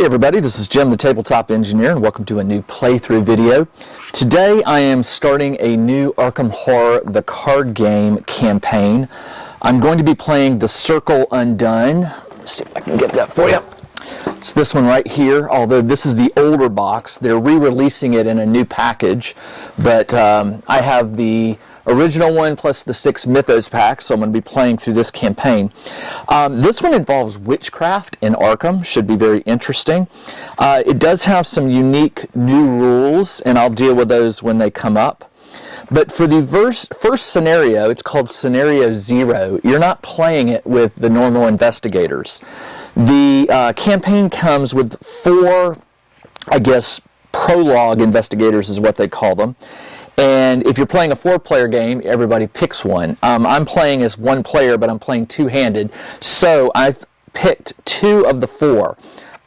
Hey everybody, this is Jim the Tabletop Engineer and welcome to a new playthrough video. Today I am starting a new Arkham Horror the Card Game campaign. I'm going to be playing the Circle Undone. Let's see if I can get that for you. It's this one right here, although this is the older box. They're re-releasing it in a new package, but I have the original one plus the 6 Mythos packs, so I'm going to be playing through this campaign. This one involves witchcraft in Arkham, should be very interesting. It does have some unique new rules, and I'll deal with those when they come up. But for the first scenario, it's called Scenario 0. You're not playing it with the normal investigators. The campaign comes with 4, I guess, prologue investigators is what they call them. And if you're playing a 4-player game, everybody picks one. I'm playing as 1 player, but I'm playing 2-handed. So I've picked 2 of the 4.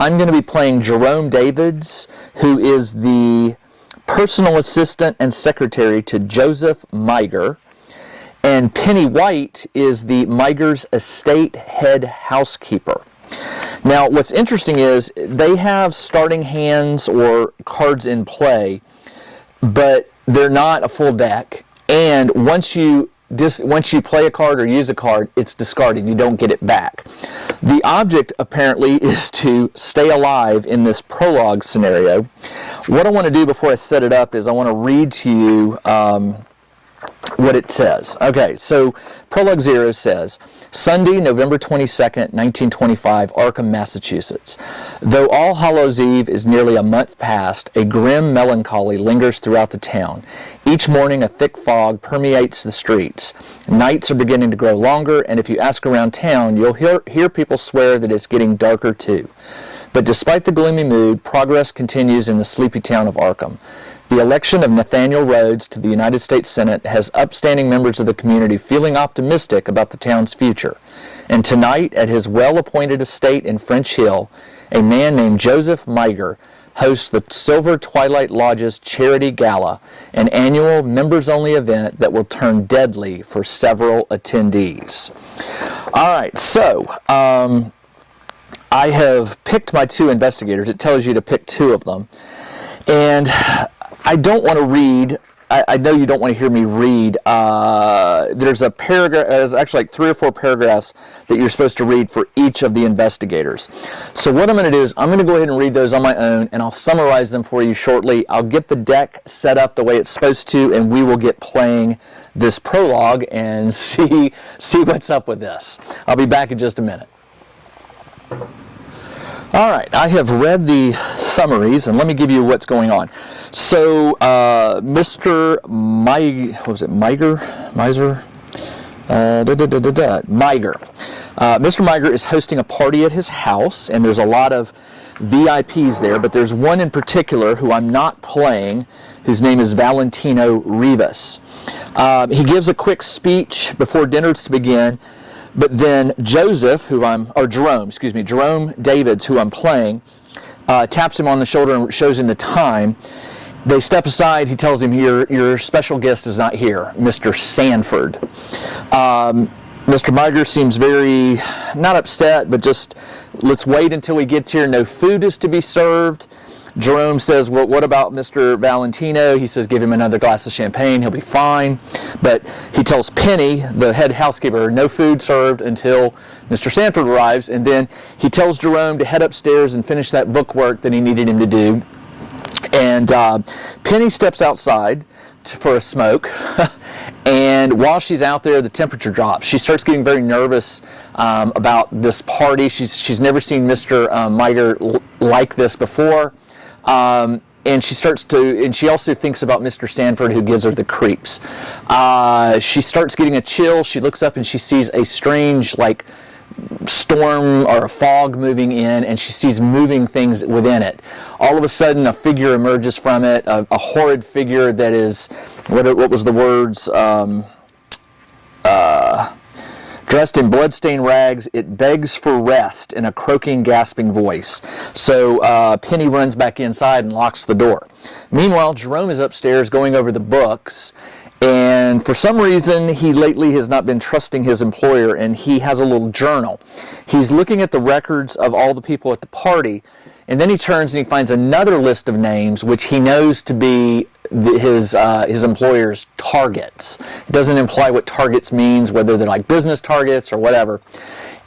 I'm going to be playing Jerome Davids, who is the personal assistant and secretary to Joseph Miger. And Penny White is the Miger's estate head housekeeper. Now, what's interesting is they have starting hands or cards in play, but they're not a full deck, and once you play a card or use a card, it's discarded. You don't get it back. The object, apparently, is to stay alive in this prologue scenario. What I want to do before I set it up is I want to read to you what it says. Okay, so Prologue 0 says, Sunday, November 22nd, 1925, Arkham, Massachusetts. Though All Hallows' Eve is nearly a month past, a grim melancholy lingers throughout the town. Each morning, a thick fog permeates the streets. Nights are beginning to grow longer, and if you ask around town, you'll hear people swear that it's getting darker too. But despite the gloomy mood, progress continues in the sleepy town of Arkham. The election of Nathaniel Rhodes to the United States Senate has upstanding members of the community feeling optimistic about the town's future. And tonight, at his well-appointed estate in French Hill, a man named Joseph Miger hosts the Silver Twilight Lodge's Charity Gala, an annual members-only event that will turn deadly for several attendees. All right, so I have picked my 2 investigators. It tells you to pick 2 of them. And I don't want to read, I know you don't want to hear me read, there's a paragraph, there's actually like 3 or 4 paragraphs that you're supposed to read for each of the investigators. So what I'm going to do is I'm going to go ahead and read those on my own, and I'll summarize them for you shortly. I'll get the deck set up the way it's supposed to, and we will get playing this prologue and see what's up with this. I'll be back in just a minute. All right, I have read the summaries, and let me give you what's going on. So, Mr. Miger. Mr. Miger is hosting a party at his house, and there's a lot of VIPs there, but there's one in particular who I'm not playing, whose name is Valentino Rivas. He gives a quick speech before dinner's to begin. But then Jerome Davids, who I'm playing, taps him on the shoulder and shows him the time. They step aside. He tells him, your special guest is not here, Mr. Sanford. Mr. Miger seems very, not upset, but just, let's wait until he gets here. No food is to be served. Jerome says, well, what about Mr. Valentino? He says, give him another glass of champagne. He'll be fine. But he tells Penny, the head housekeeper, no food served until Mr. Sanford arrives. And then he tells Jerome to head upstairs and finish that book work that he needed him to do. And Penny steps outside for a smoke. And while she's out there, the temperature drops. She starts getting very nervous about this party. She's never seen Mr. Miger like this before. And she also thinks about Mr. Sanford, who gives her the creeps. She starts getting a chill. She looks up and she sees a strange, like, storm or a fog moving in, and she sees moving things within it. All of a sudden, a figure emerges from it, a horrid figure that is, what was the words? Dressed in bloodstained rags, it begs for rest in a croaking, gasping voice. So Penny runs back inside and locks the door. Meanwhile, Jerome is upstairs going over the books, And for some reason, he lately has not been trusting his employer, and he has a little journal. He's looking at the records of all the people at the party, and then he turns and he finds another list of names, which he knows to be his employer's targets. It doesn't imply what targets means, whether they're like business targets or whatever.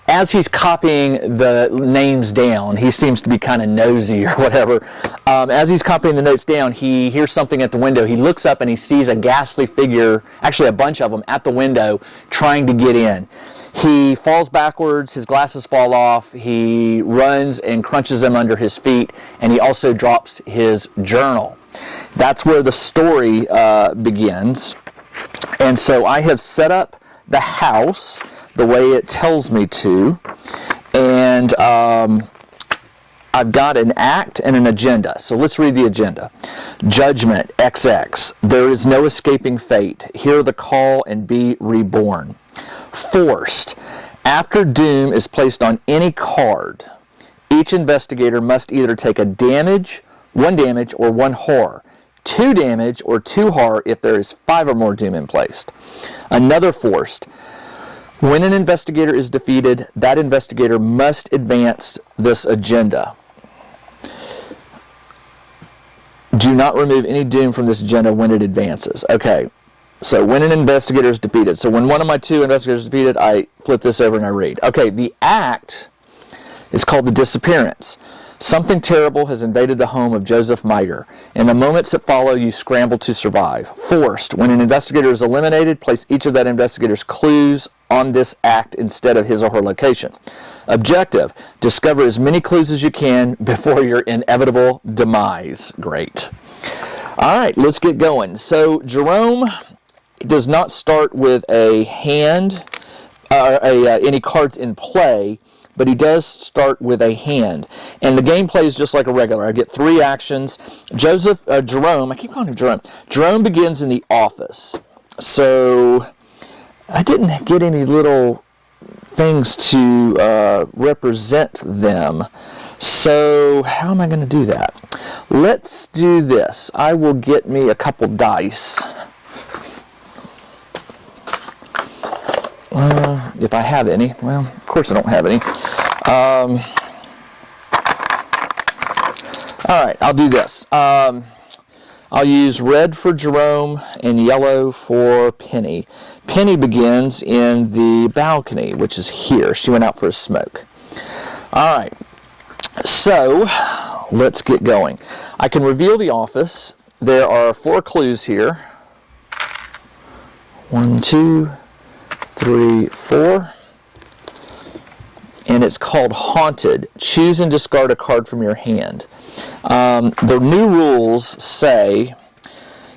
As he's copying the names down, he seems to be kind of nosy or whatever. As he's copying the notes down, he hears something at the window. He looks up and he sees a ghastly figure, actually a bunch of them, at the window trying to get in. He falls backwards, his glasses fall off, he runs and crunches them under his feet, and he also drops his journal. That's where the story begins. And so I have set up the house the way it tells me to, and I've got an act and an agenda. So let's read the agenda. Judgment, XX. There is no escaping fate. Hear the call and be reborn. Forced. After doom is placed on any card, each investigator must either take one damage or 1 horror, 2 damage or 2 horror if there is 5 or more doom in place. Another forced. When an investigator is defeated, that investigator must advance this agenda. Do not remove any doom from this agenda when it advances. Okay, so when an investigator is defeated. So when one of my 2 investigators is defeated, I flip this over and I read. Okay, the act is called the Disappearance. Something terrible has invaded the home of Joseph Miger. In the moments that follow, you scramble to survive. Forced. When an investigator is eliminated, place each of that investigator's clues on this act instead of his or her location. Objective. Discover as many clues as you can before your inevitable demise. Great. All right, let's get going. So Jerome does not start with a hand, any cards in play, but he does start with a hand. And the gameplay is just like a regular. I get 3 actions. Jerome, I keep calling him Jerome. Jerome begins in the office. So I didn't get any little things to represent them. So how am I going to do that? Let's do this. I will get me a couple dice. If I have any. Well, of course I don't have any. All right, I'll do this. I'll use red for Jerome and yellow for Penny. Penny begins in the balcony, which is here. She went out for a smoke. All right, so let's get going. I can reveal the office. There are 4 clues here. 1, 2, 3, 4. And it's called Haunted. Choose and discard a card from your hand. The new rules say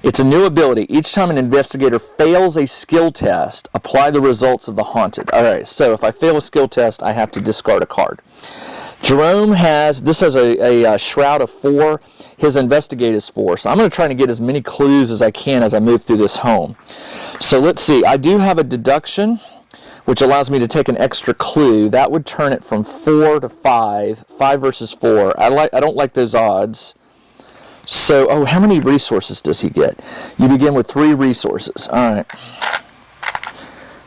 it's a new ability. Each time an investigator fails a skill test, apply the results of the Haunted. All right, so if I fail a skill test, I have to discard a card. Jerome has a shroud of 4. His investigate is 4. So I'm going to try to get as many clues as I can as I move through this home. So let's see. I do have a deduction, which allows me to take an extra clue. That would turn it from 4 to 5. 5 versus 4. I don't like those odds. So, how many resources does he get? You begin with 3 resources. All right.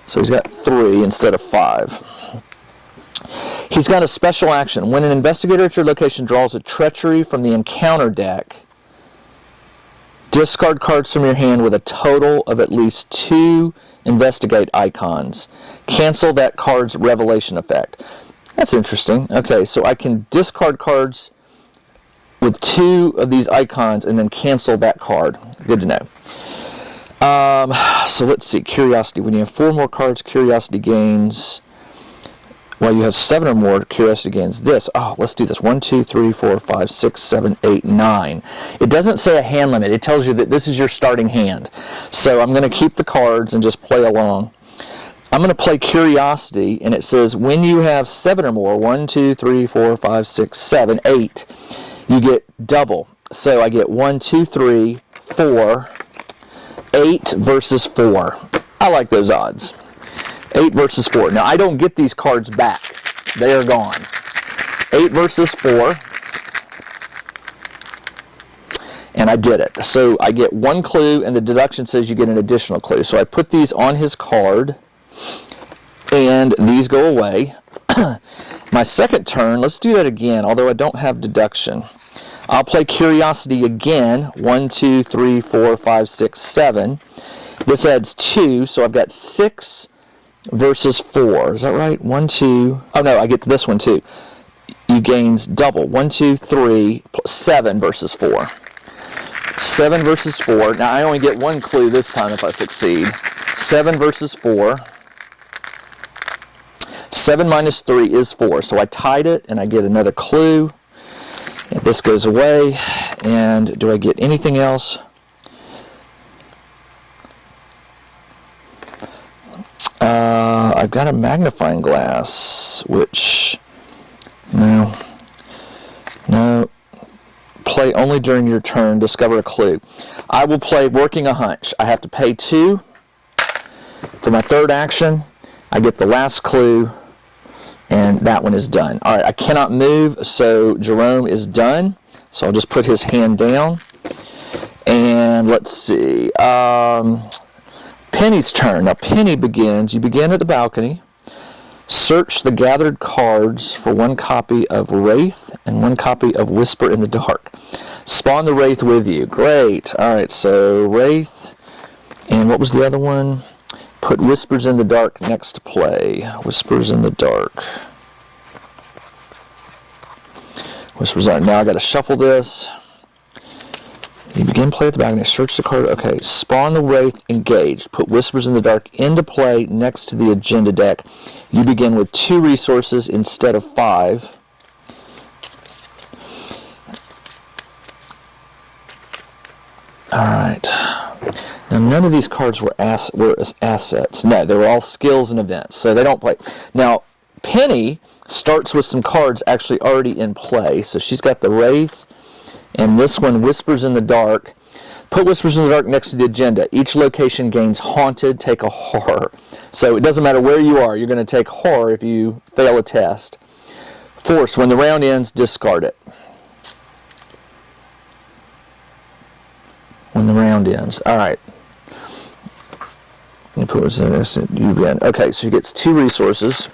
So he's got 3 instead of 5. He's got a special action. When an investigator at your location draws a treachery from the encounter deck, discard cards from your hand with a total of at least 2 investigate icons. Cancel that card's revelation effect. That's interesting. Okay, so I can discard cards with 2 of these icons and then cancel that card. Good to know. So let's see. Curiosity. When you have 4 more cards, curiosity gains. Well, you have 7 or more, curiosity gains this. Let's do this. 1, 2, 3, 4, 5, 6, 7, 8, 9. It doesn't say a hand limit. It tells you that this is your starting hand. So I'm going to keep the cards and just play along. I'm going to play curiosity, and it says when you have 7 or more, 1, 2, 3, 4, 5, 6, 7, 8, you get double. So I get 1, 2, 3, 4, 8 versus 4. I like those odds. 8 versus 4. Now, I don't get these cards back. They are gone. 8 versus 4. And I did it. So I get one clue, and the deduction says you get an additional clue. So I put these on his card, and these go away. My second turn, let's do that again, although I don't have deduction. I'll play Curiosity again. 1, 2, 3, 4, 5, 6, 7. This adds 2, so I've got 6 versus 4. Is that right? 1, 2. Oh, no, I get to this one, too. You gains double. 1, 2, 3, 7 versus 4. 7 versus 4. Now, I only get one clue this time if I succeed. 7 versus 4. 7 minus 3 is 4. So I tied it, and I get another clue. And this goes away. And do I get anything else? I've got a magnifying glass, which... No. Play only during your turn. Discover a clue. I will play Working a Hunch. I have to pay 2. For my third action, I get the last clue, and that one is done. All right, I cannot move, so Jerome is done. So I'll just put his hand down. And let's see. Penny's turn. Now, Penny begins. You begin at the balcony. Search the gathered cards for one copy of Wraith and one copy of Whisper in the Dark. Spawn the Wraith with you. Great. All right, so Wraith, and what was the other one? Put Whispers in the Dark next to play. Whispers in the Dark. Whispers on. Now I got to shuffle this. You begin play at the balcony. Search the card. Okay. Spawn the Wraith. Engaged. Put Whispers in the Dark into play next to the agenda deck. You begin with 2 resources instead of 5. Alright. Now, none of these cards were assets. No, they were all skills and events, so they don't play. Now, Penny starts with some cards actually already in play. So she's got the Wraith, and this one, Whispers in the Dark. Put Whispers in the Dark next to the agenda. Each location gains Haunted. Take a Horror. So it doesn't matter where you are. You're going to take Horror if you fail a test. Force. When the round ends, discard it. When the round ends. All right. Okay, so she gets 2 resources.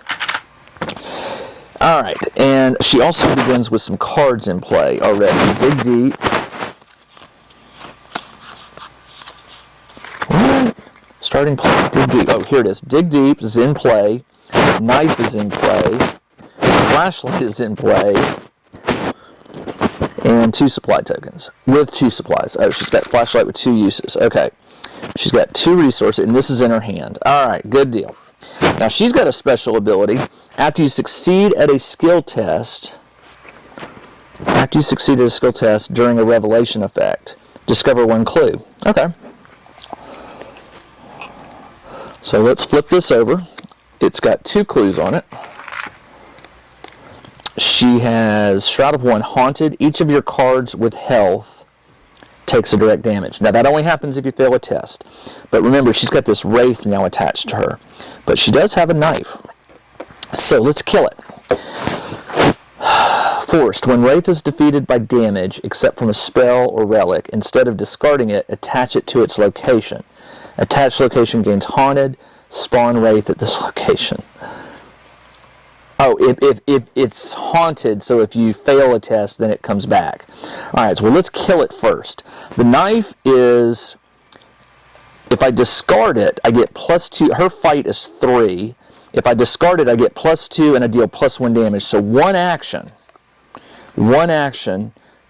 All right, and she also begins with some cards in play already. Dig deep. What? Starting play. Dig deep. Oh, here it is. Dig deep is in play. Knife is in play. Flashlight is in play. And 2 supply tokens with 2 supplies. Oh, she's got flashlight with 2 uses. Okay. She's got 2 resources, and this is in her hand. All right, good deal. Now, she's got a special ability. After you succeed at a skill test, during a revelation effect, discover 1 clue. Okay. So let's flip this over. It's got 2 clues on it. She has Shroud of One, Haunted. Each of your cards with health takes a direct damage. Now, that only happens if you fail a test. But remember, she's got this Wraith now attached to her. But she does have a knife. So let's kill it. Forced. When Wraith is defeated by damage, except from a spell or relic, instead of discarding it, attach it to its location. Attached location gains Haunted. Spawn Wraith at this location. Oh, if it's haunted, so if you fail a test, then it comes back. All right, so let's kill it first. The knife is, if I discard it, I get +2. Her fight is 3. If I discard it, I get +2, and I deal +1 damage. So one action,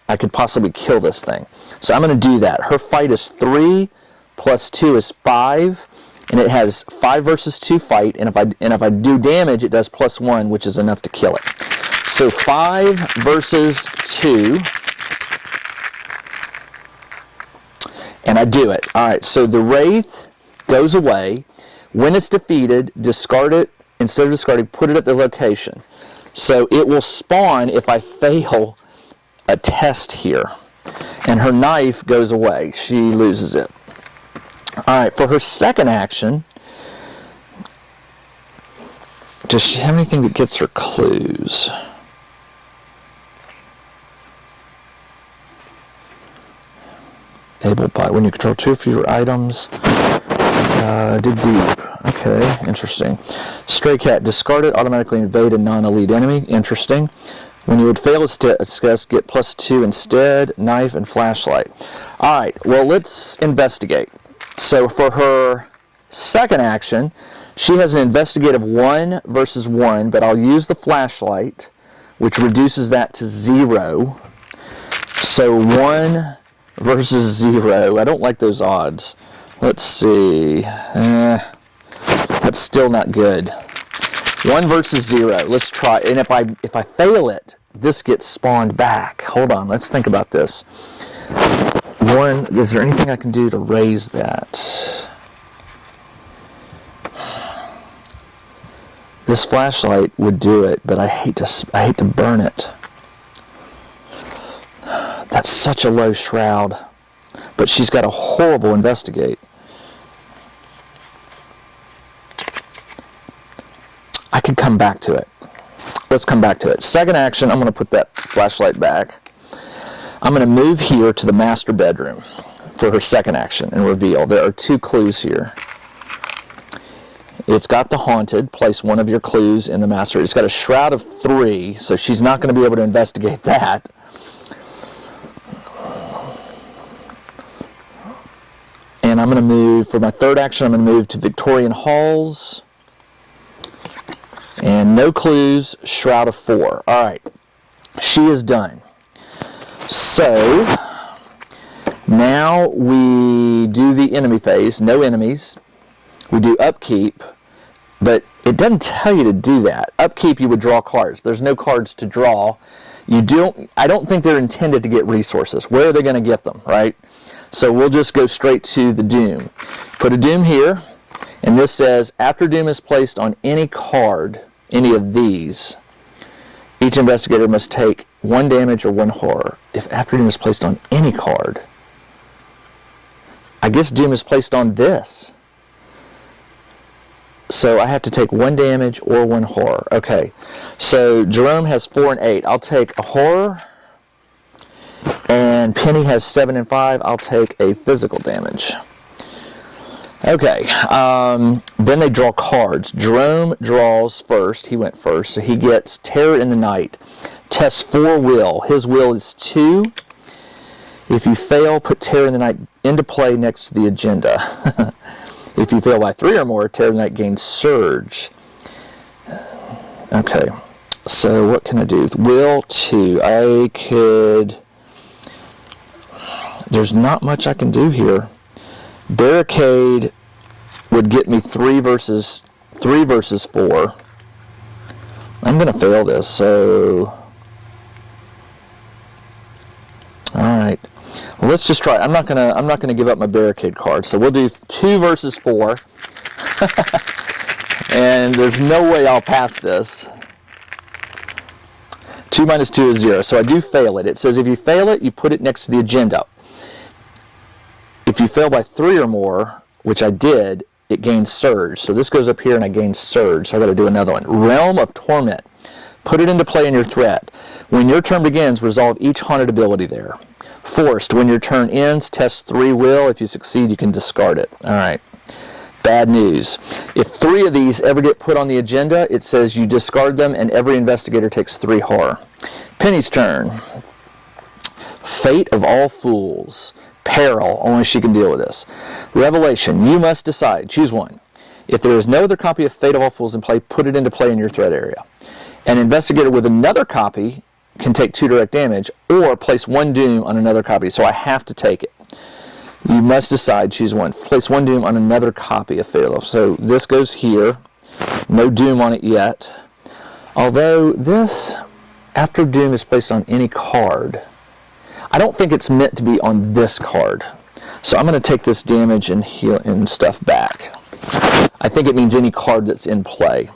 I could possibly kill this thing. So I'm going to do that. Her fight is 3, +2 is 5. And it has 5 versus 2 fight, and if I do damage, it does +1, which is enough to kill it. So 5 versus 2, and I do it. All right, so the Wraith goes away. When it's defeated, discard it. Instead of discarding, put it at the location. So it will spawn if I fail a test here. And her knife goes away. She loses it. Alright, for her second action, does she have anything that gets her clues? Able by when you control 2 or fewer items. Dig deep. Okay, interesting. Stray cat, discard it, automatically invade a non-elite enemy. Interesting. When you would fail a test, get +2 instead. Knife and flashlight. Alright, well, let's investigate. So for her second action, she has an investigative 1 versus 1, but I'll use the flashlight, which reduces that to 0. So 1 versus 0. I don't like those odds. Let's see. That's still not good. 1 versus 0. Let's try. And if I fail it, this gets spawned back. Hold on. Let's think about this. 1. Is there anything I can do to raise that? This flashlight would do it, but I hate to burn it. That's such a low shroud. But she's got a horrible investigate. I could come back to it. Let's come back to it. Second action, I'm going to put that flashlight back. I'm going to move here to the master bedroom for her second action and reveal. There are 2 clues here. It's got the haunted. Place 1 of your clues in the master. It's got a shroud of 3, so she's not going to be able to investigate that. And I'm going to move, for my third action, I'm going to move to Victorian Halls. And no clues, shroud of 4. Alright, she is done. So, now we do the enemy phase, no enemies. We do upkeep, but it doesn't tell you to do that. Upkeep, you would draw cards. There's no cards to draw. I don't think they're intended to get resources. Where are they going to get them, right? So we'll just go straight to the doom. Put a doom here, and this says, after doom is placed on any card, any of these, each investigator must take 1 damage or 1 horror. If after doom is placed on any card, I guess doom is placed on this. So I have to take 1 damage or 1 horror. Okay, so Jerome has 4 and 8. I'll take a horror. And Penny has 7 and 5. I'll take a physical damage. Okay, then they draw cards. Jerome draws first. He went first, so he gets Terror in the Night. Test 4 will. His will is 2. If you fail, put Terror in the Night into play next to the agenda. If you fail by 3 or more, Terror in the Night gains Surge. Okay, so what can I do? Will 2. I could... There's not much I can do here. Barricade would get me 3 versus 4. I'm going to fail this, so... Alright. Well, let's just try it. I'm not gonna give up my barricade card. So we'll do 2 versus 4. And there's no way I'll pass this. 2 minus 2 is 0. So I do fail it. It says if you fail it, you put it next to the agenda. If you fail by 3 or more, which I did, it gains Surge. So this goes up here and I gain Surge. So I got to do another one. Realm of Torment. Put it into play in your threat. When your turn begins, resolve each haunted ability there. Forced. When your turn ends, test 3 will. If you succeed, you can discard it. Alright. Bad news. If 3 of these ever get put on the agenda, it says you discard them and every investigator takes 3 horror. Penny's turn. Fate of all fools. Peril. Only she can deal with this. Revelation. You must decide. Choose one. If there is no other copy of Fate of all fools in play, put it into play in your threat area. An investigator with another copy can take 2 direct damage or place 1 doom on another copy. So I have to take it. You must decide. Choose one. Place 1 doom on another copy of Fate of all fools. So this goes here. No doom on it yet. Although this, after doom is placed on any card, I don't think it's meant to be on this card. So I'm going to take this damage and heal and stuff back. I think it means any card that's in play.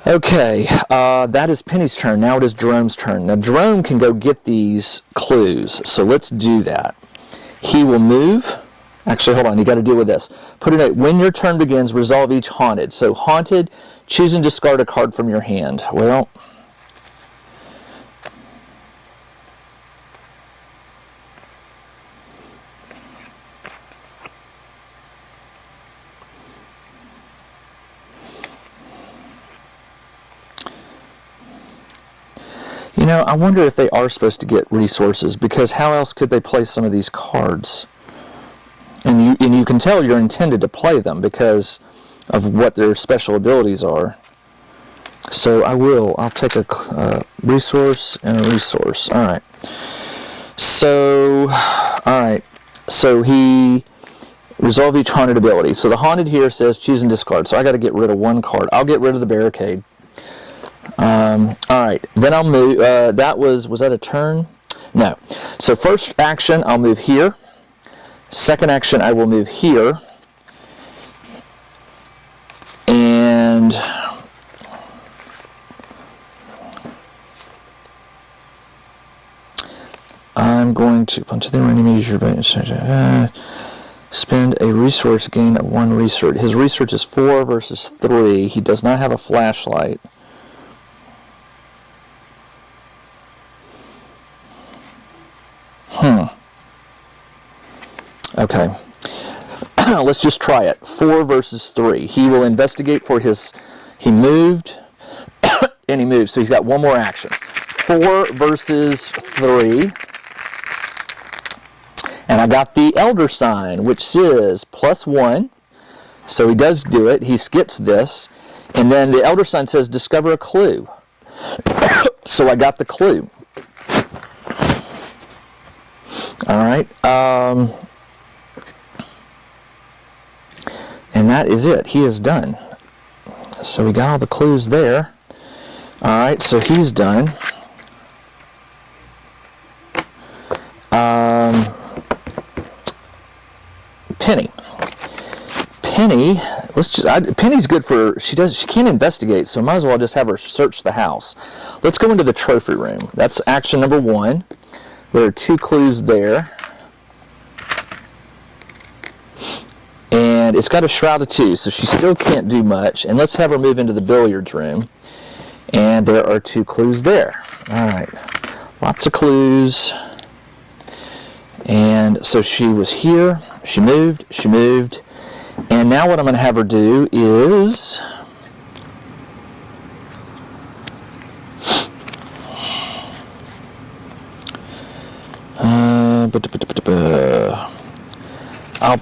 Okay, that is Penny's turn. Now it is Jerome's turn. Now Jerome can go get these clues. So let's do that. He will move. Actually, hold on. You got to deal with this. Put a note. When your turn begins, resolve each haunted. So haunted, choose and discard a card from your hand. Well... You know, I wonder if they are supposed to get resources, because how else could they play some of these cards? And you can tell you're intended to play them because of what their special abilities are. So I'll take a resource and a resource. Alright. So he resolve each haunted ability. So the haunted here says choose and discard. So I got to get rid of one card. I'll get rid of the barricade. Alright. Then I'll move. Was that a turn? No. So first action, I'll move here. Second action, I will move here. And I'm going to punch the enemies. Spend a resource, gain 1 research. His research is 4 versus 3. He does not have a flashlight. Okay. Let's just try it. 4 versus 3. He will investigate for his... He moved, and he moved. So he's got one more action. 4 versus 3. And I got the Elder sign, which says +1. So he does do it. He skips this. And then the Elder sign says discover a clue. So I got the clue. Alright. And that is it. He is done. So we got all the clues there. Alright, so he's done. Penny. Penny's good for, she can't investigate, so might as well just have her search the house. Let's go into the trophy room. That's action number 1. There are 2 clues there. And it's got a shroud of 2, so she still can't do much. And let's have her move into the billiards room. And there are 2 clues there. Alright. Lots of clues. And so she was here. She moved. And now what I'm going to have her do is... I'll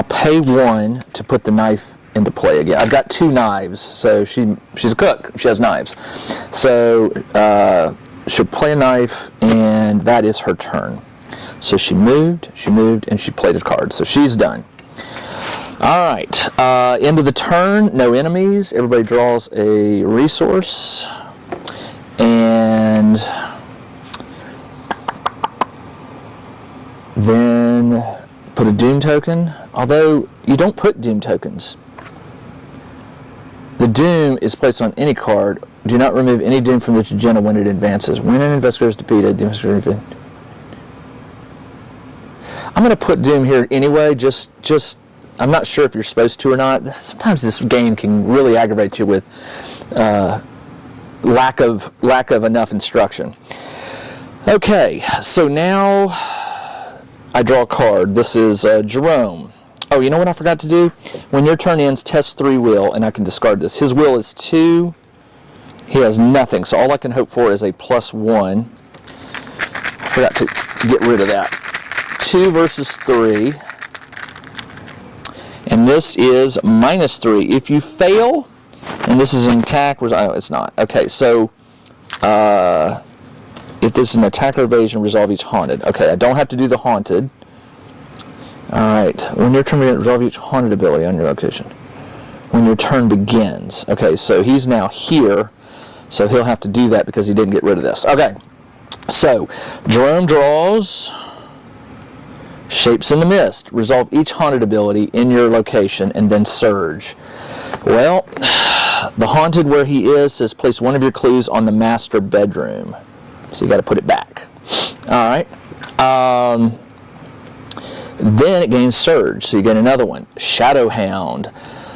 pay 1 to put the knife into play again. I've got 2 knives, so she's a cook. She has knives. So she'll play a knife, and that is her turn. So she moved, and she played a card. So she's done. Alright, end of the turn, no enemies. Everybody draws a resource. And then put a doom token. Although you don't put doom tokens. The doom is placed on any card. Do not remove any doom from the agenda when it advances. When an investigator is defeated, doom is defeated. I'm going to put doom here anyway. Just I'm not sure if you're supposed to or not. Sometimes this game can really aggravate you with lack of enough instruction. Okay, so now I draw a card. This is Jerome. Oh, you know what I forgot to do? When your turn ends, test 3 will, and I can discard this. His will is 2. He has nothing, so all I can hope for is a +1. Forgot to get rid of that. 2 versus 3. And this is -3. If you fail, and this is an attack, oh, it's not. Okay, so if this is an attack or evasion, resolve each haunted. Okay, I don't have to do the haunted. Alright, when your turn begins, resolve each haunted ability on your location. When your turn begins. Okay, so he's now here, so he'll have to do that because he didn't get rid of this. Okay, so Jerome draws Shapes in the Mist. Resolve each haunted ability in your location and then surge. Well, the haunted where he is says place 1 of your clues on the master bedroom. So you got to put it back. Alright. Then it gains surge. So you get another one. Shadow Hound.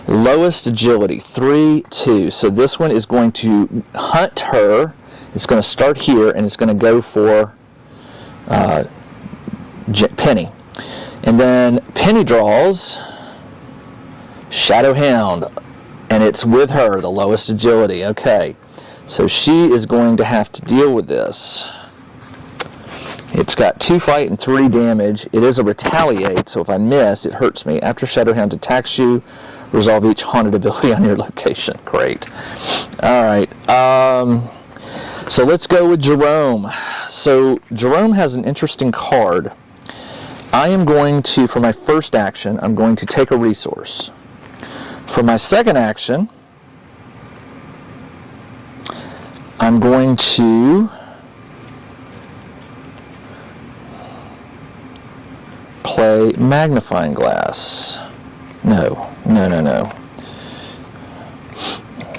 Lowest agility. 3, 2. So this one is going to hunt her. It's going to start here and it's going to go for Penny. And then Penny draws Shadow Hound. And it's with her, the lowest agility. Okay. So she is going to have to deal with this. It's got 2 fight and 3 damage. It is a retaliate, so if I miss, it hurts me. After Shadowhound attacks you, resolve each haunted ability on your location. Great. Alright. So let's go with Jerome. So Jerome has an interesting card. I am going to, for my first action, I'm going to take a resource. For my second action, I'm going to play Magnifying Glass. No. No,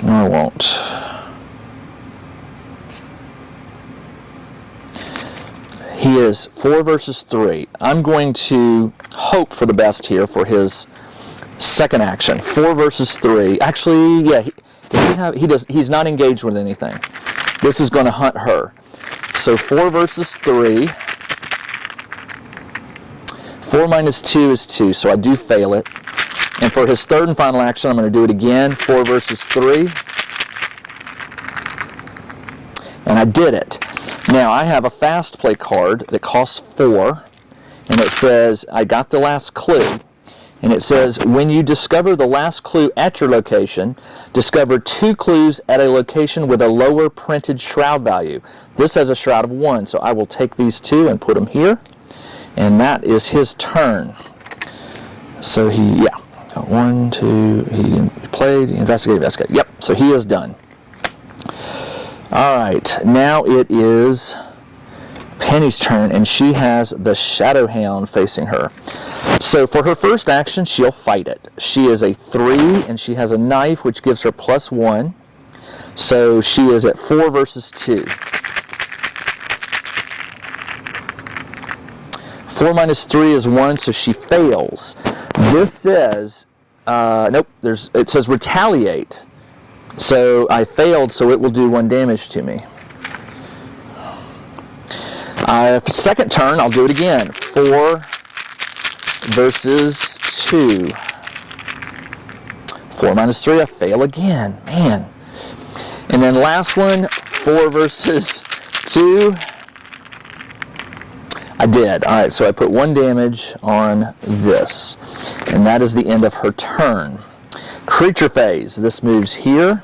I won't. He is 4 versus 3. I'm going to hope for the best here for his second action. 4 versus 3. Actually, yeah, he's not engaged with anything. This is going to hunt her. So 4 versus 3. 4 minus 2 is 2, so I do fail it. And for his third and final action, I'm going to do it again. 4 versus 3. And I did it. Now, I have a fast play card that costs 4, and it says, I got the last clue. And it says, when you discover the last clue at your location, discover 2 clues at a location with a lower printed shroud value. This has a shroud of 1, so I will take these 2 and put them here. And that is his turn. So he, 1, 2, he played, investigate. Yep, so he is done. Alright, now it is Penny's turn, and she has the Shadowhound facing her. So for her first action, she'll fight it. She is a 3, and she has a knife, which gives her +1. So she is at 4 versus 2. 4 minus 3 is 1, so she fails. This says, nope, it says retaliate. So I failed, so it will do 1 damage to me. Second turn, I'll do it again. 4 versus 2. 4 minus 3, I fail again. Man. And then last one, 4 versus 2. I did. Alright, so I put 1 damage on this. And that is the end of her turn. Creature phase. This moves here.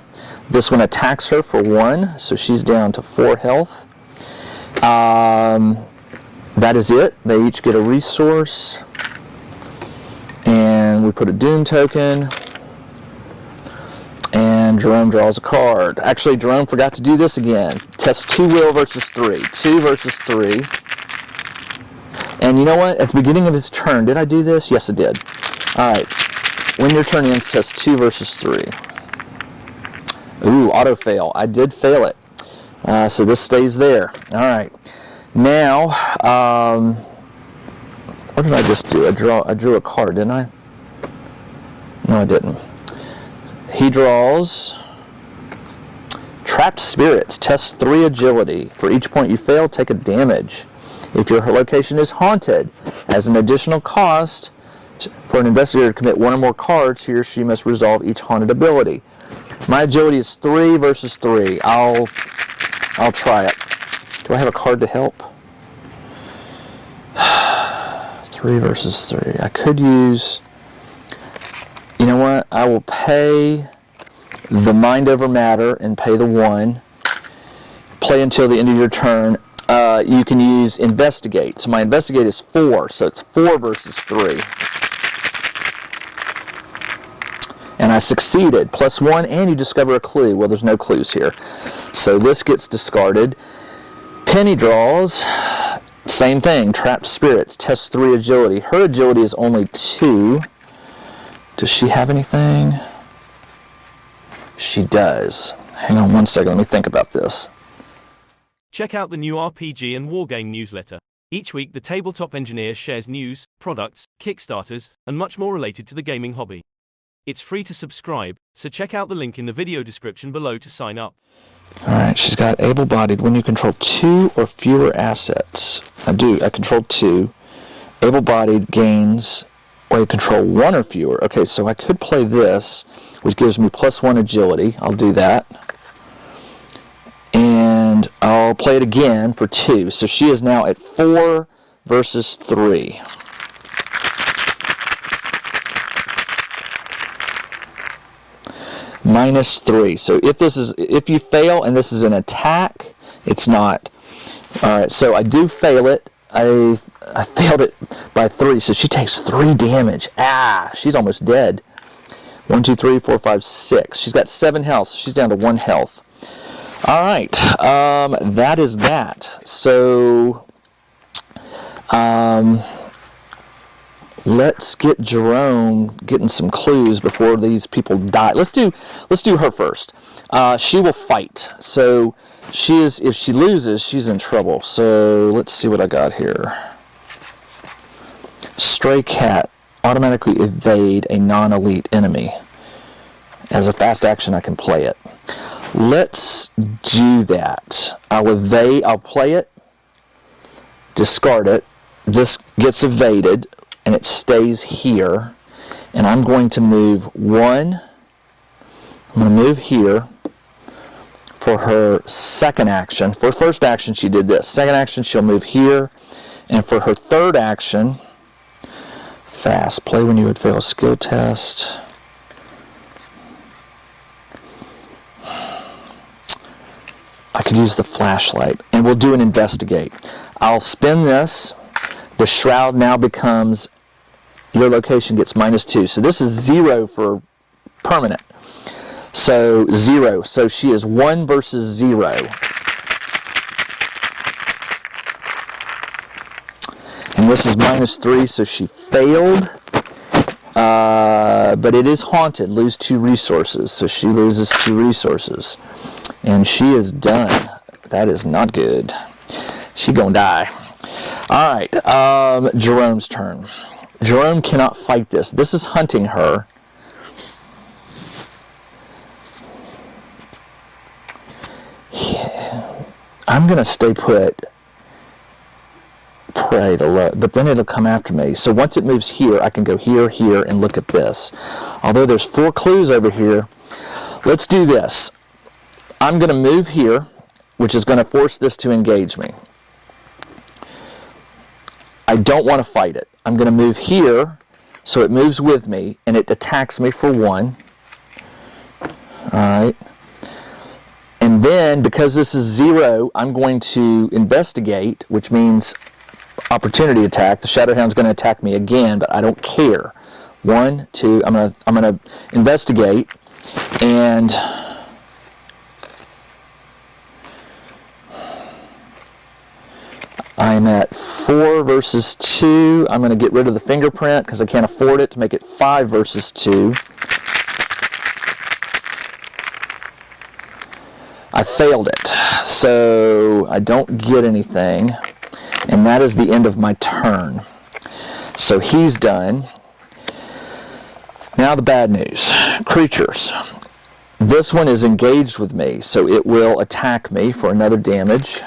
This one attacks her for 1, so she's down to 4 health. That is it. They each get a resource. And we put a Doom token. And Jerome draws a card. Actually, Jerome forgot to do this again. Test 2 will versus 3. 2 versus 3. And you know what? At the beginning of his turn, did I do this? Yes, I did. Alright. When your turn ends, test 2 versus 3. Ooh, auto fail. I did fail it. So this stays there. Alright. Now, what did I just do? I drew a card, didn't I? No, I didn't. He draws Trapped Spirits. Test 3 agility. For each point you fail, take a damage. If your location is haunted, as an additional cost, for an investigator to commit 1 or more cards, he or she must resolve each haunted ability. My agility is 3 versus 3. I'll try it. Do I have a card to help? 3 versus 3. I could use... You know what? I will pay the Mind Over Matter and pay the 1. Play until the end of your turn. You can use Investigate. So my Investigate is 4, so it's 4 versus 3. And I succeeded. +1, and you discover a clue. Well, there's no clues here. So this gets discarded. Penny draws. Same thing. Trapped Spirits. Test 3 agility. Her agility is only 2. Does she have anything? She does. Hang on 1 second. Let me think about this. Check out the new RPG and Wargame newsletter. Each week, the Tabletop Engineer shares news, products, Kickstarters, and much more related to the gaming hobby. It's free to subscribe, so check out the link in the video description below to sign up. Alright, she's got able-bodied. When you control 2 or fewer assets. I control 2. Able-bodied gains way control 1 or fewer. Okay, so I could play this, which gives me +1 agility. I'll do that. And I'll play it again for 2. So she is now at 4 versus 3. -3. So if you fail and this is an attack, it's not. Alright, so I do fail it. I failed it by 3, so she takes 3 damage. Ah, she's almost dead. 1, 2, 3, 4, 5, 6. She's got 7 health, so she's down to 1 health. Alright, that is that. So, let's get Jerome getting some clues before these people die. Let's do her first. She will fight. So if she loses, she's in trouble. So let's see what I got here. Stray cat. Automatically evade a non-elite enemy. As a fast action, I can play it. Let's do that. I'll play it, discard it. This gets evaded, and it stays here. And I'm going to move 1. I'm going to move here for her second action. For her first action, she did this. Second action, she'll move here. And for her third action, fast. Play when you would fail a skill test. I could use the flashlight. And we'll do an investigate. I'll spin this. The shroud now becomes, your location gets -2. So this is 0 for permanent. So 0. So she is 1 versus 0. And this is -3, so she failed. But it is haunted. Lose 2 resources. So she loses 2 resources. And she is done. That is not good. She gonna die. Alright, Jerome's turn. Jerome cannot fight this. This is hunting her. I'm going to stay put, pray to look, but then it'll come after me. So once it moves here, I can go here, here, and look at this. Although there's 4 clues over here, let's do this. I'm going to move here, which is going to force this to engage me. I don't want to fight it. I'm going to move here, so it moves with me, and it attacks me for 1. Alright. And then, because this is 0, I'm going to investigate, which means opportunity attack. The Shadowhound's going to attack me again, but I don't care. 1, 2, I'm going to investigate, and I'm at 4 versus 2. I'm going to get rid of the fingerprint because I can't afford it to make it 5 versus 2. I failed it, so I don't get anything, and that is the end of my turn. So he's done. Now the bad news. Creatures. This one is engaged with me, so it will attack me for another damage.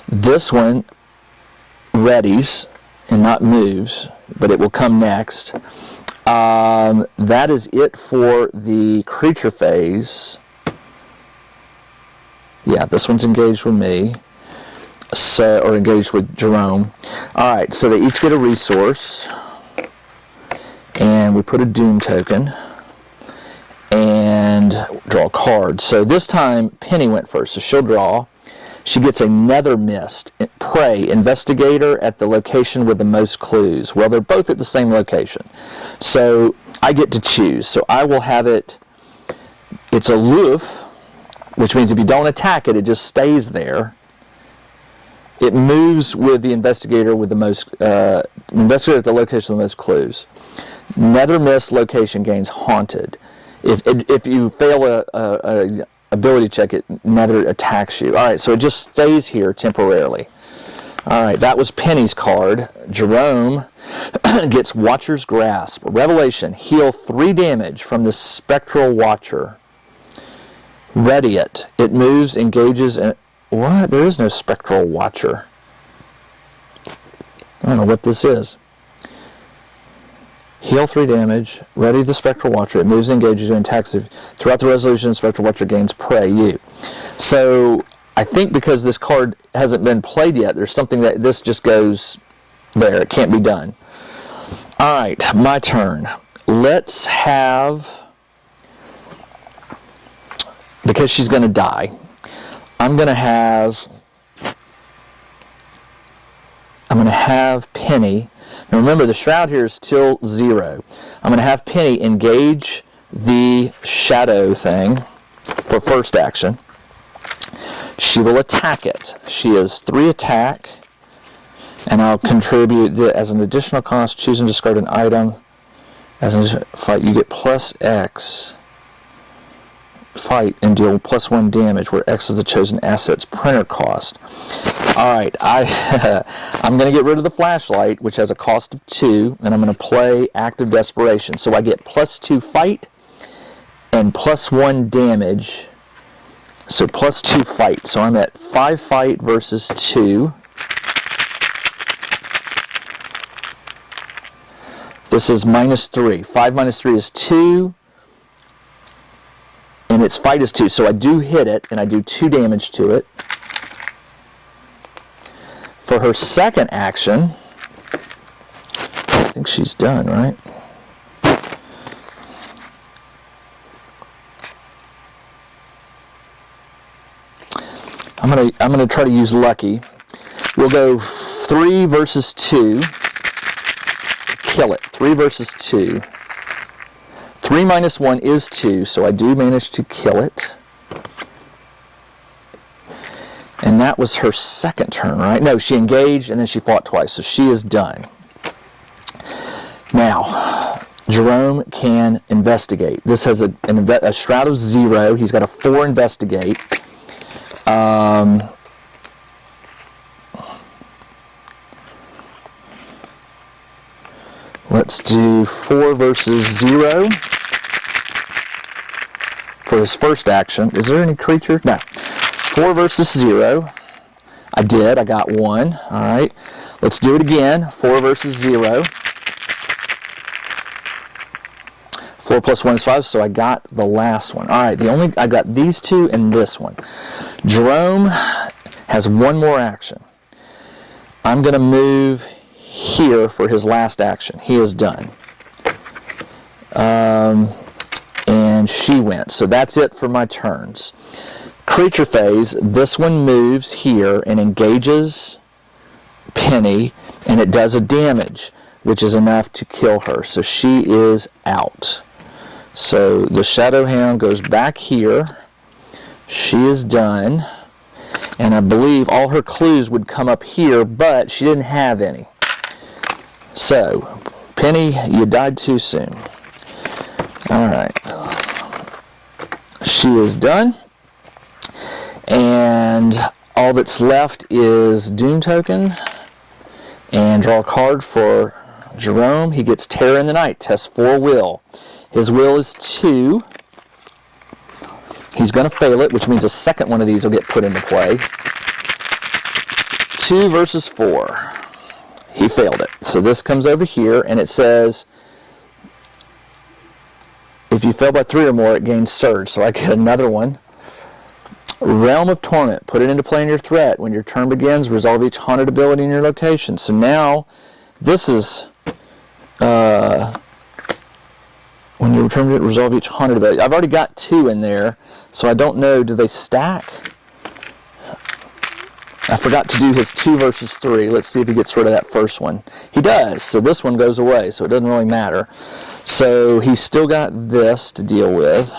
This one readies and not moves, but it will come next. That is it for the creature phase. Yeah, this one's engaged with me, or engaged with Jerome. Alright, so they each get a resource, and we put a Doom token, and draw a card. So this time, Penny went first, so she'll draw. She gets a Nether Mist, Prey, Investigator at the location with the most clues. Well, they're both at the same location. So I get to choose. So I will have it, it's aloof, which means if you don't attack it, it just stays there. It moves with the investigator with the most, investigator at the location with the most clues. Nether Mist location gains haunted. If you fail a ability check, it Nether attacks you. Alright, so it just stays here temporarily. Alright, that was Penny's card. Jerome gets Watcher's Grasp. Revelation, heal 3 damage from the Spectral Watcher. Ready it. It moves, engages, and... What? There is no Spectral Watcher. I don't know what this is. Heal 3 damage. Ready the Spectral Watcher. It moves and engages you and attacks you. Throughout the resolution, the Spectral Watcher gains prey. You. So I think because this card hasn't been played yet, there's something that this just goes there. It can't be done. Alright, my turn. Let's have, because she's going to die, I'm going to have Penny. Now remember, the shroud here is still 0. I'm going to have Penny engage the shadow thing for first action. She will attack it. She has 3 attack, and I'll contribute as an additional cost. Choose and discard an item. As a fight, you get plus X. Fight and deal +1 damage, where X is the chosen asset's printer cost. Alright, I'm going to get rid of the flashlight, which has a cost of 2, and I'm going to play Act of Desperation. So I get +2 fight and +1 damage. So +2 fight. So I'm at 5 fight versus 2. This is -3. 5 minus 3 is 2. And its fight is 2, so I do hit it, and I do 2 damage to it. For her second action, I think she's done, right? I'm gonna try to use lucky. We'll go 3 versus 2. Kill it. 3 versus 2. 3 minus 1 is 2, so I do manage to kill it. And that was her second turn, right? No, she engaged and then she fought twice, so she is done. Now, Jerome can investigate. This has a shroud of 0. He's got a 4 investigate. Let's do 4 versus 0 for his first action. Is there any creature? No. 4 versus 0. I did. I got 1. All right. Let's do it again. 4 versus 0. 4 plus 1 is 5, so I got the last one. All right. I got these 2 and this one. Jerome has 1 more action. I'm going to move here for his last action. He is done. And she went. So that's it for my turns. Creature phase, this one moves here and engages Penny, and it does a damage, which is enough to kill her. So she is out. So the Shadow Hound goes back here. She is done. And I believe all her clues would come up here, but she didn't have any. So, Penny, you died too soon. Alright. She is done. And all that's left is Doom Token. And draw a card for Jerome. He gets Terror in the Night. Test 4 will. His will is 2. He's going to fail it, which means a second one of these will get put into play. 2 versus 4. He failed it. So this comes over here, and it says, if you fail by 3 or more, it gains Surge. So I get another one. Realm of Torment. Put it into play in your threat. When your turn begins, resolve each haunted ability in your location. So now, this is, when you return it, resolve each haunted ability. I've already got 2 in there, so I don't know, do they stack? I forgot to do his 2 versus 3. Let's see if he gets rid of that first one. He does, so this one goes away, so it doesn't really matter. So he's still got this to deal with.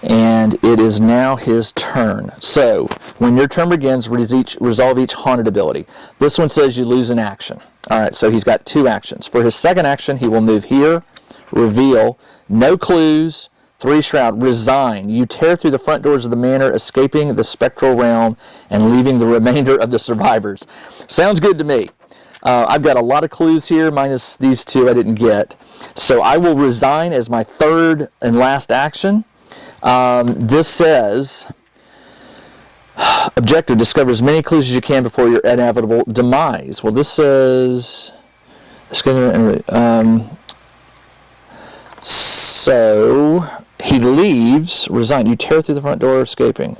And it is now his turn. So, when your turn begins, resolve each haunted ability. This one says you lose an action. Alright, so he's got 2 actions. For his second action, he will move here, reveal, no clues, 3 shroud, resign. You tear through the front doors of the manor, escaping the spectral realm and leaving the remainder of the survivors. Sounds good to me. I've got a lot of clues here, minus these 2 I didn't get. So I will resign as my third and last action. This says, objective, discover as many clues as you can before your inevitable demise. Well, this says, leaves, resigned. You tear through the front door, escaping.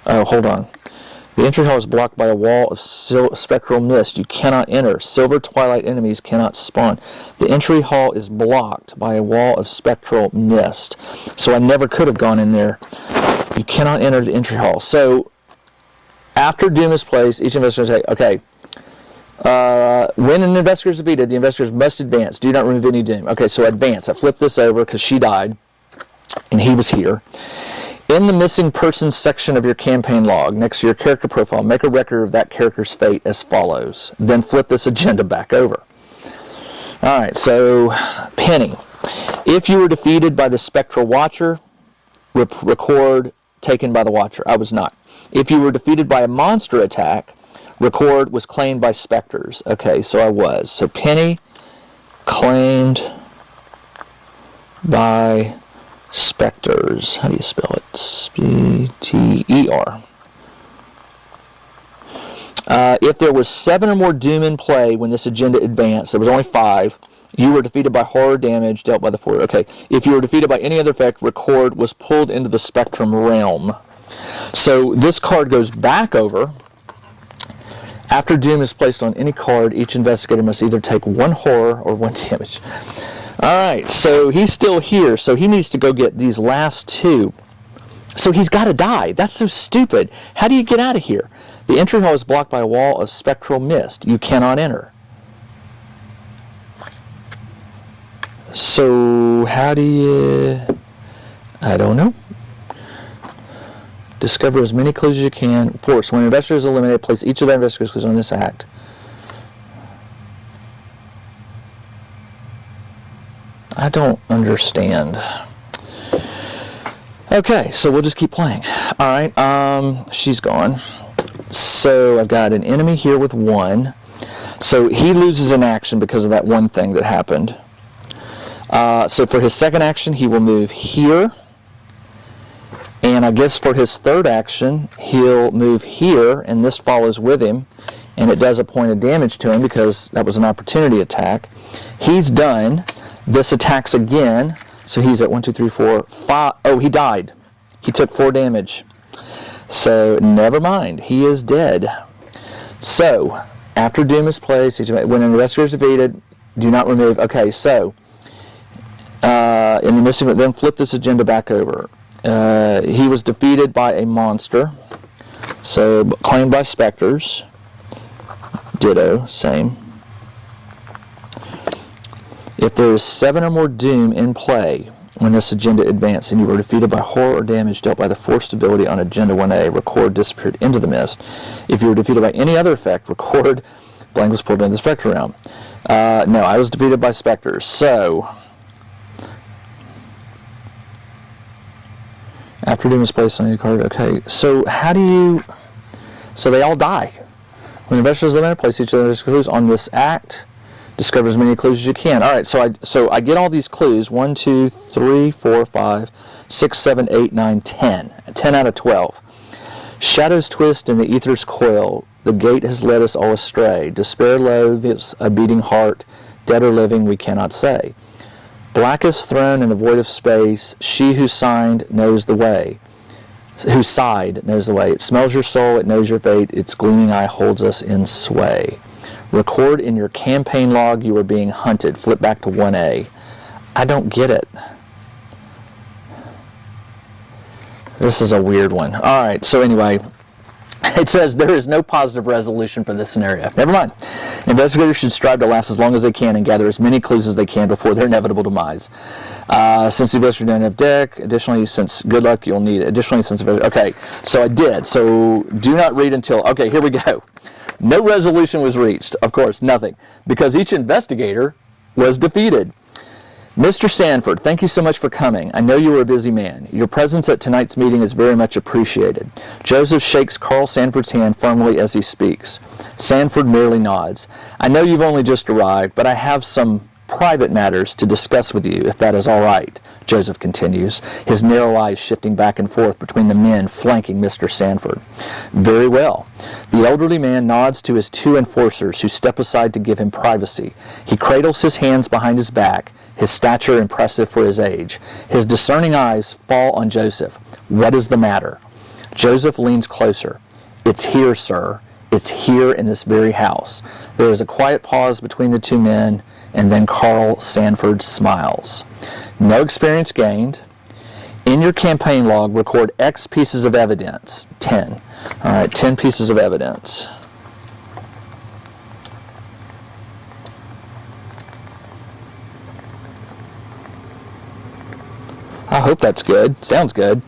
Oh, hold on. The entry hall is blocked by a wall of spectral mist. You cannot enter. Silver Twilight enemies cannot spawn. The entry hall is blocked by a wall of spectral mist. So I never could have gone in there. You cannot enter the entry hall. So after doom is placed, each investigator will say, okay, when an investigator is defeated, the investigators must advance. Do not remove any doom. Okay, so advance. I flipped this over because she died, and he was here. In the missing persons section of your campaign log, next to your character profile, make a record of that character's fate as follows. Then flip this agenda back over. All right, so Penny. If you were defeated by the Spectral Watcher, record taken by the Watcher. I was not. If you were defeated by a monster attack, record was claimed by specters. Okay, so I was. So Penny claimed by specters. How do you spell it? S-P-T-E-R. If there was 7 or more doom in play when this agenda advanced, there was only 5, you were defeated by horror damage dealt by the 4. Okay. If you were defeated by any other effect, record was pulled into the spectrum realm. So this card goes back over. After doom is placed on any card, each investigator must either take 1 horror or 1 damage. Alright, so he's still here, so he needs to go get these last 2. So he's got to die. That's so stupid. How do you get out of here? The entry hall is blocked by a wall of spectral mist. You cannot enter. So how do you... I don't know. Discover as many clues as you can. Force. When an investigator is eliminated, place each of the investigators' clues on this act. I don't understand. Okay, so we'll just keep playing. Alright, she's gone. So I've got an enemy here with 1. So he loses an action because of that one thing that happened. So for his second action, he will move here. And I guess for his third action, he'll move here, and this follows with him. And it does a point of damage to him because that was an opportunity attack. He's done. This attacks again, so he's at 1, 2, 3, 4, 5. Oh, he died. He took 4 damage. So, never mind. He is dead. So, after doom is placed, when an investigator is defeated, do not remove. Okay, so, in the missing, then flip this agenda back over. He was defeated by a monster. So, claimed by specters. Ditto, same. If there is 7 or more doom in play when this agenda advanced and you were defeated by horror or damage dealt by the forced ability on agenda 1A, record disappeared into the mist. If you were defeated by any other effect, record blank was pulled into the spectre realm. No, I was defeated by specters. So, after doom is placed on any card, okay. So how do you... So they all die. When investigators is eliminated, place each of their clues on this act. Discover as many clues as you can. All right, so I get all these clues. 1, 2, 3, 4, 5, 6, 7, 8, 9, 10. 10 out of 12. Shadows twist in the ether's coil. The gate has led us all astray. Despair loathes a beating heart. Dead or living, we cannot say. Blackest throne in the void of space. She who signed knows the way. Who sighed knows the way. It smells your soul. It knows your fate. Its gleaming eye holds us in sway. Record in your campaign log you are being hunted. Flip back to 1A. I don't get it. This is a weird one. Alright, so anyway, it says there is no positive resolution for this scenario. Never mind. Investigators should strive to last as long as they can and gather as many clues as they can before their inevitable demise. Since the investigators don't have deck, additionally, since good luck, you'll need it. Additionally, since... Okay, so I did. So do not read until... Okay, here we go. No resolution was reached. Of course, nothing. Because each investigator was defeated. Mr. Sanford, thank you so much for coming. I know you were a busy man. Your presence at tonight's meeting is very much appreciated. Joseph shakes Carl Sanford's hand firmly as he speaks. Sanford merely nods. I know you've only just arrived, but I have some private matters to discuss with you, if that is all right, Joseph continues, his narrow eyes shifting back and forth between the men flanking Mr. Sanford. Very well. The elderly man nods to his 2 enforcers who step aside to give him privacy. He cradles his hands behind his back, his stature impressive for his age. His discerning eyes fall on Joseph. What is the matter? Joseph leans closer. It's here, sir. It's here in this very house. There is a quiet pause between the two men, and then Carl Sanford smiles. No experience gained. In your campaign log, record X pieces of evidence. 10. All right, 10 pieces of evidence. I hope that's good. Sounds good.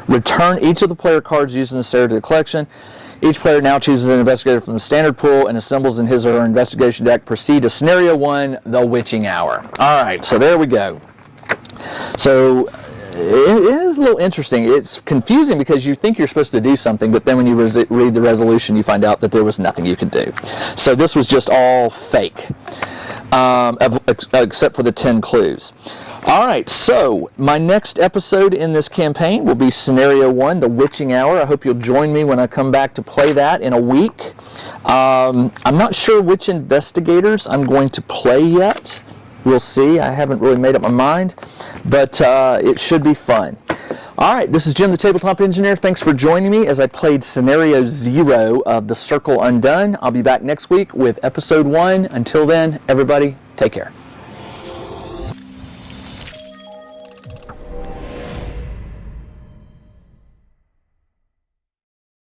Return each of the player cards used in the narrative collection. Each player now chooses an investigator from the standard pool and assembles in his or her investigation deck. Proceed to Scenario 1, The Witching Hour. All right, so there we go. So it is a little interesting. It's confusing because you think you're supposed to do something, but then when you read the resolution, you find out that there was nothing you could do. So this was just all fake, except for the 10 clues. All right, so my next episode in this campaign will be Scenario 1, The Witching Hour. I hope you'll join me when I come back to play that in a week. I'm not sure which investigators I'm going to play yet. We'll see. I haven't really made up my mind, but it should be fun. All right, this is Jim, the Tabletop Engineer. Thanks for joining me as I played Scenario 0 of the Circle Undone. I'll be back next week with Episode 1. Until then, everybody, take care.